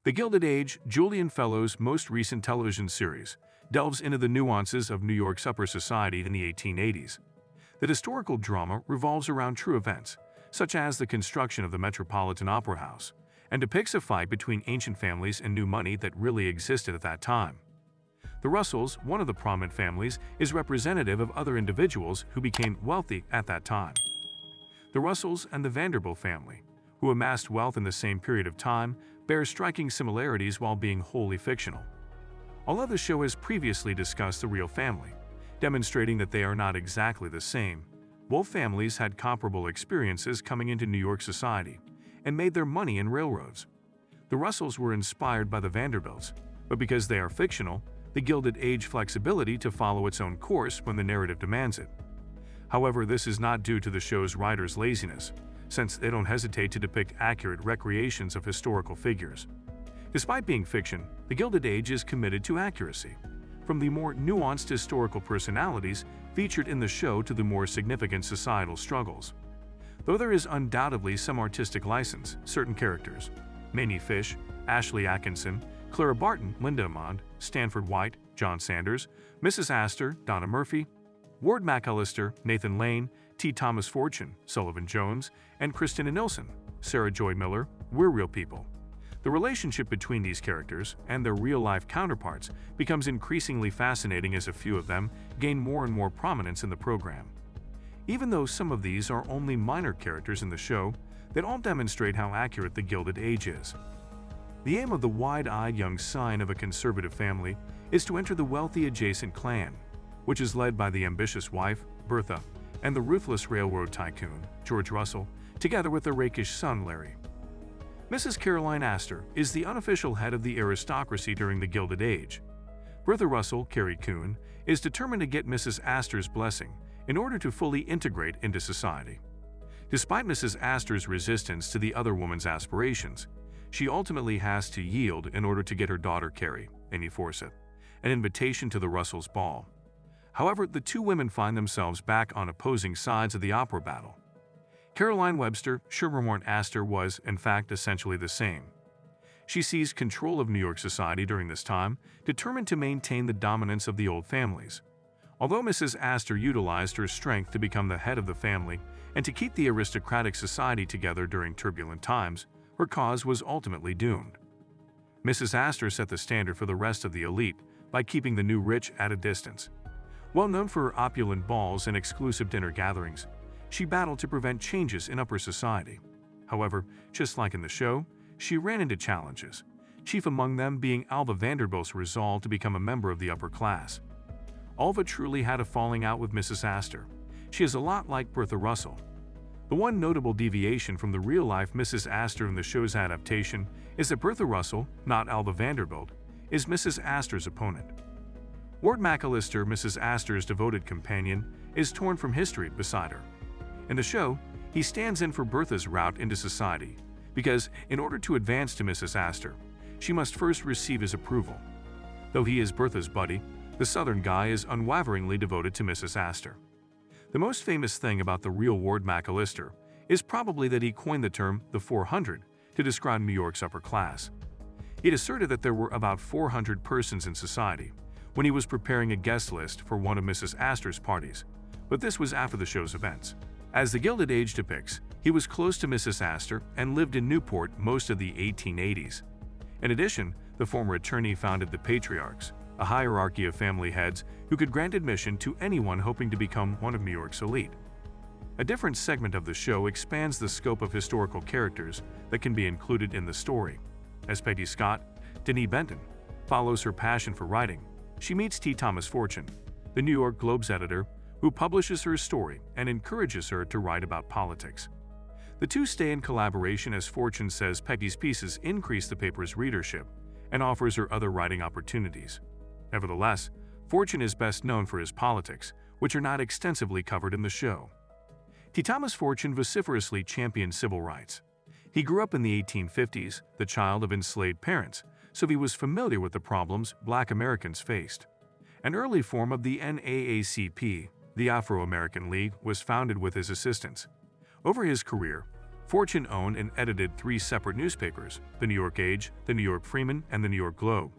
The Gilded Age, Julian Fellowes' most recent television series, delves into the nuances of New York's upper society in the 1880s. The historical drama revolves around true events, such as the construction of the Metropolitan Opera House, and depicts a fight between ancient families and new money that really existed at that time. The Russells, one of the prominent families, is representative of other individuals who became wealthy at that time. The Russells and the Vanderbilt family, who amassed wealth in the same period of time, bear striking similarities while being wholly fictional. Although the show has previously discussed the real family, demonstrating that they are not exactly the same, both families had comparable experiences coming into New York society and made their money in railroads. The Russells were inspired by the Vanderbilts, but because they are fictional, the Gilded Age flexibility to follow its own course when the narrative demands it. However, this is not due to the show's writers' laziness, since they don't hesitate to depict accurate recreations of historical figures. Despite being fiction, the Gilded Age is committed to accuracy, from the more nuanced historical personalities featured in the show to the more significant societal struggles. Though there is undoubtedly some artistic license, certain characters, Mamie Fish, Ashley Atkinson, Clara Barton, Linda Amond, Stanford White, John Sanders, Mrs. Astor, Donna Murphy, Ward McAllister, Nathan Lane, T. Thomas Fortune, Sullivan Jones, and Christina Nilsson, Sarah Joy Miller, were real people. The relationship between these characters and their real-life counterparts becomes increasingly fascinating as a few of them gain more and more prominence in the program. Even though some of these are only minor characters in the show, they all demonstrate how accurate the Gilded Age is. The aim of the wide-eyed young son of a conservative family is to enter the wealthy adjacent clan, which is led by the ambitious wife, Bertha, and the ruthless railroad tycoon, George Russell, together with their rakish son, Larry. Mrs. Caroline Astor is the unofficial head of the aristocracy during the Gilded Age. Bertha Russell, Carrie Coon, is determined to get Mrs. Astor's blessing in order to fully integrate into society. Despite Mrs. Astor's resistance to the other woman's aspirations, she ultimately has to yield in order to get her daughter Carrie, Amy Forsyth, an invitation to the Russells' ball. However, the two women find themselves back on opposing sides of the opera battle. Caroline Webster, Sherborne Astor, was, in fact, essentially the same. She seized control of New York society during this time, determined to maintain the dominance of the old families. Although Mrs. Astor utilized her strength to become the head of the family and to keep the aristocratic society together during turbulent times, her cause was ultimately doomed. Mrs. Astor set the standard for the rest of the elite by keeping the new rich at a distance. Well known for her opulent balls and exclusive dinner gatherings, she battled to prevent changes in upper society. However, just like in the show, she ran into challenges, chief among them being Alva Vanderbilt's resolve to become a member of the upper class. Alva truly had a falling out with Mrs. Astor. She is a lot like Bertha Russell. The one notable deviation from the real-life Mrs. Astor in the show's adaptation is that Bertha Russell, not Alva Vanderbilt, is Mrs. Astor's opponent. Ward McAllister, Mrs. Astor's devoted companion, is torn from history beside her. In the show, he stands in for Bertha's route into society, because in order to advance to Mrs. Astor, she must first receive his approval. Though he is Bertha's buddy, the Southern guy is unwaveringly devoted to Mrs. Astor. The most famous thing about the real Ward McAllister is probably that he coined the term the 400 to describe New York's upper class. It asserted that there were about 400 persons in society when he was preparing a guest list for one of Mrs. Astor's parties, but this was after the show's events. As the Gilded Age depicts, he was close to Mrs. Astor and lived in Newport most of the 1880s. In addition, the former attorney founded the Patriarchs, a hierarchy of family heads who could grant admission to anyone hoping to become one of New York's elite. A different segment of the show expands the scope of historical characters that can be included in the story. As Peggy Scott, Denise Benton, follows her passion for writing, she meets T. Thomas Fortune, the New York Globe's editor, who publishes her story and encourages her to write about politics. The two stay in collaboration as Fortune says Peggy's pieces increase the paper's readership and offers her other writing opportunities. Nevertheless, Fortune is best known for his politics, which are not extensively covered in the show. T. Thomas Fortune vociferously championed civil rights. He grew up in the 1850s, the child of enslaved parents, so he was familiar with the problems Black Americans faced. An early form of the NAACP, the Afro-American League, was founded with his assistance. Over his career, Fortune owned and edited 3 separate newspapers: the New York Age, the New York Freeman, and the New York Globe.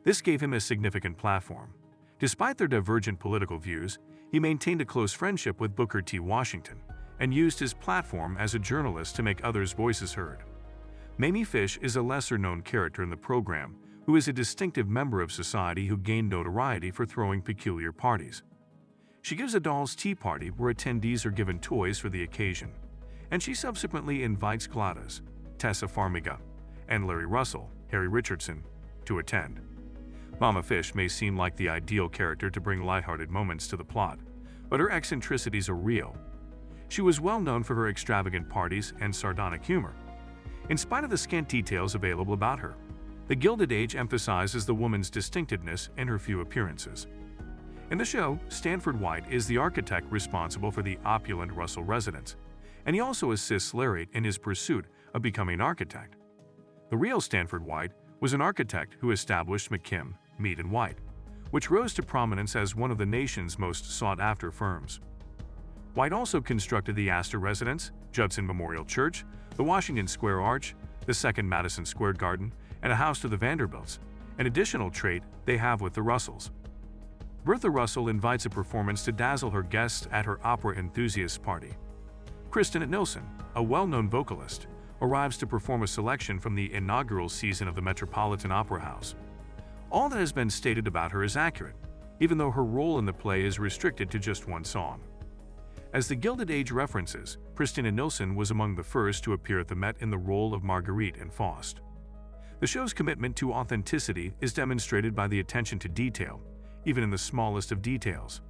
This gave him a significant platform. Despite their divergent political views, he maintained a close friendship with Booker T. Washington and used his platform as a journalist to make others' voices heard. Mamie Fish is a lesser-known character in the program who is a distinctive member of society who gained notoriety for throwing peculiar parties. She gives a doll's tea party where attendees are given toys for the occasion, and she subsequently invites Gladys, Tessa Farmiga, and Larry Russell, Harry Richardson, to attend. Mamie Fish may seem like the ideal character to bring lighthearted moments to the plot, but her eccentricities are real. She was well known for her extravagant parties and sardonic humor. In spite of the scant details available about her, the Gilded Age emphasizes the woman's distinctiveness and her few appearances. In the show, Stanford White is the architect responsible for the opulent Russell residence, and he also assists Larry in his pursuit of becoming an architect. The real Stanford White was an architect who established McKim, Mead & White, which rose to prominence as one of the nation's most sought-after firms. White also constructed the Astor Residence, Judson Memorial Church, the Washington Square Arch, the Second Madison Square Garden, and a house to the Vanderbilts, an additional trait they have with the Russells. Bertha Russell invites a performance to dazzle her guests at her opera enthusiast party. Kristen Nilsson, a well-known vocalist, arrives to perform a selection from the inaugural season of the Metropolitan Opera House. All that has been stated about her is accurate, even though her role in the play is restricted to just one song. As the Gilded Age references, Christina Nilsson was among the first to appear at the Met in the role of Marguerite in Faust. The show's commitment to authenticity is demonstrated by the attention to detail, even in the smallest of details.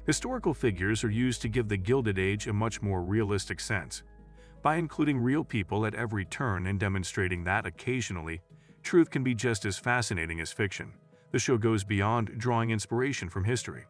Historical figures are used to give the Gilded Age a much more realistic sense, by including real people at every turn and demonstrating that, occasionally, truth can be just as fascinating as fiction. The show goes beyond drawing inspiration from history.